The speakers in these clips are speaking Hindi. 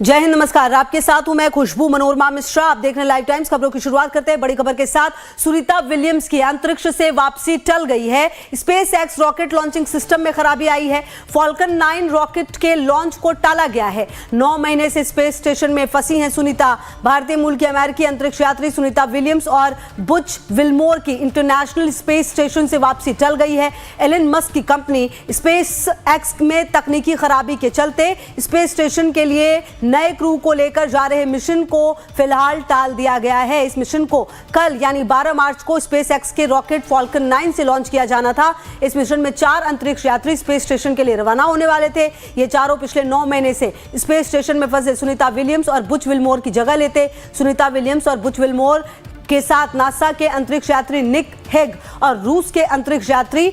जय हिंद, नमस्कार। आपके साथ हूं मैं खुशबू मनोरमा मिश्रा। आप देख रहे हैं लाइव टाइम्स। खबरों की शुरुआत करते हैं बड़ी खबर के साथ। सुनीता विलियम्स की अंतरिक्ष से वापसी टल गई है। Space x rocket launching system में खराबी आई है। फॉल्कन 9 रॉकेट के लॉन्च को टाला गया है। 9 महीने से स्पेस स्टेशन में फंसी हैं सुनीता। भारतीय मूल की अमेरिकी अंतरिक्ष यात्री सुनीता विलियम्स और बुच विल्मोर की इंटरनेशनल स्पेस स्टेशन से वापसी टल गई है। एलन मस्क की कंपनी स्पेस एक्स में तकनीकी खराबी के चलते स्पेस स्टेशन के लिए नए क्रू को लेकर जा रहे मिशन को फिलहाल टाल दिया गया है। इस मिशन को कल यानी 12 मार्च को स्पेस एक्स के रॉकेट फॉल्कन 9 से लॉन्च किया जाना था। इस मिशन में 4 अंतरिक्ष यात्री स्पेस स्टेशन के लिए रवाना होने वाले थे। ये चारों पिछले 9 महीने से स्पेस स्टेशन में फंसे सुनीता विलियम्स और बुच विल्मोर की जगह लेते। सुनीता विलियम्स और बुच विल्मोर के साथ नासा के अंतरिक्ष यात्री निक हेग और रूस के अंतरिक्ष यात्री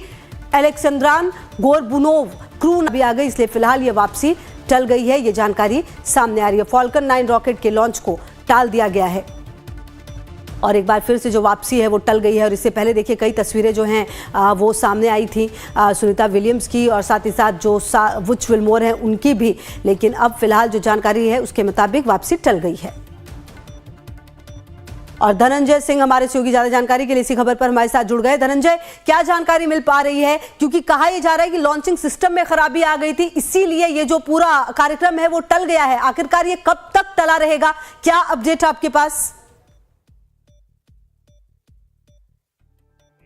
एलेक्सेंद्रान गोरबुनोव क्रू भी आ गई, इसलिए फिलहाल ये वापसी टल गई है। ये जानकारी सामने आ रही है। फॉल्कन 9 रॉकेट के लॉन्च को टाल दिया गया है और एक बार फिर से जो वापसी है वो टल गई है। और इससे पहले देखिए कई तस्वीरें जो हैं वो सामने आई थी सुनीता विलियम्स की और साथ ही साथ जो बुच विल्मोर हैं उनकी भी, लेकिन अब फिलहाल जो जानकारी है उसके मुताबिक वापसी टल गई है। और धनंजय सिंह हमारे सहयोगी ज्यादा जानकारी के लिए इसी खबर पर हमारे साथ जुड़ गए। धनंजय, क्या जानकारी मिल पा रही है? क्योंकि कहा यह जा रहा है कि लॉन्चिंग सिस्टम में खराबी आ गई थी, इसीलिए ये जो पूरा कार्यक्रम है वो टल गया है। आखिरकार ये कब तक टला रहेगा? क्या अपडेट है आपके पास?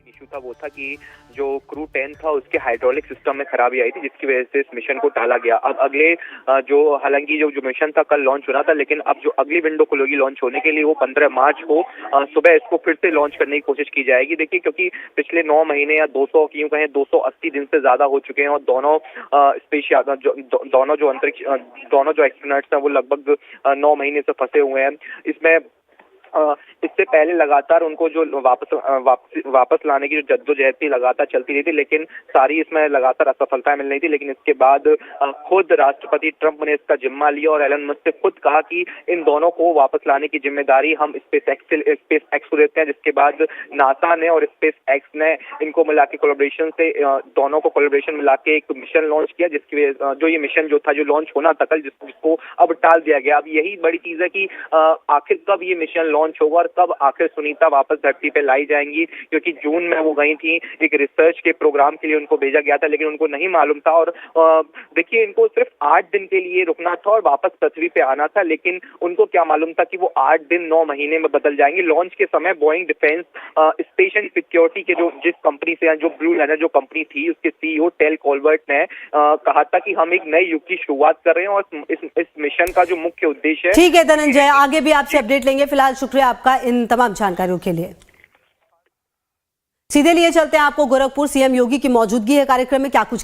इशू था वो था कि जो क्रू 10 था उसके हाइड्रोलिक सिस्टम में खराबी आई थी, जिसकी वजह से इस मिशन को टाला गया। अब अगले जो हालांकि जो मिशन था कल लॉन्च होना था, लेकिन अब जो अगली विंडो खुलेगी लॉन्च होने के लिए वो 15 मार्च को सुबह इसको फिर से लॉन्च करने की कोशिश की जाएगी। देखिए, क्योंकि पिछले 9 महीने या 200 क्यों कहें 280 दिन से ज्यादा हो चुके हैं और दोनों जो अंतरिक्ष दोनों जो एस्ट्रोनॉट्स हैं वो लगभग 9 महीने से फंसे हुए हैं इसमें। इससे पहले लगातार उनको जो वापस लाने की जो जद्दोजहद थी लगातार चलती रही थी, लेकिन सारी इसमें लगातार असफलताएं मिल रही थी। लेकिन इसके बाद खुद राष्ट्रपति ट्रंप ने इसका जिम्मा लिया और एलन मस्क ने खुद कहा कि इन दोनों को वापस लाने की जिम्मेदारी हम स्पेस एक्स को देते हैं। जिसके बाद नासा ने और स्पेस एक्स ने इनको मिला के कोलैबोरेशन से दोनों को कोलैबोरेशन मिला के एक मिशन लॉन्च किया, जिसकी जो ये मिशन जो था जो लॉन्च होना था कल, जिसको अब टाल दिया गया। अब यही बड़ी चीज है कि आखिर कब ये मिशन लॉन्च होगा और कब आखिर सुनीता वापस धरती पे लाई जाएंगी, क्योंकि जून में वो गई थी एक रिसर्च के प्रोग्राम के लिए उनको भेजा गया था, लेकिन उनको नहीं मालूम था। और देखिए, इनको सिर्फ 8 दिन के लिए रुकना था और वापस पृथ्वी पे आना था, लेकिन उनको क्या मालूम था कि वो 8 दिन 9 महीने में बदल जाएंगे। लॉन्च के समय Boeing defence space and security के जिस कंपनी से जो ब्लू लाइनर जो कंपनी थी उसके सीईओ टेल कॉल्बर्ट ने कहा था कि हम एक नए युग की शुरुआत कर रहे हैं और इस मिशन का जो मुख्य उद्देश्य है। ठीक है धनंजय, आगे भी आपसे अपडेट लेंगे। फिलहाल शुक्रिया आपका इन तमाम जानकारियों के लिए। सीधे लिए चलते हैं आपको गोरखपुर। सीएम योगी की मौजूदगी है कार्यक्रम में। क्या कुछ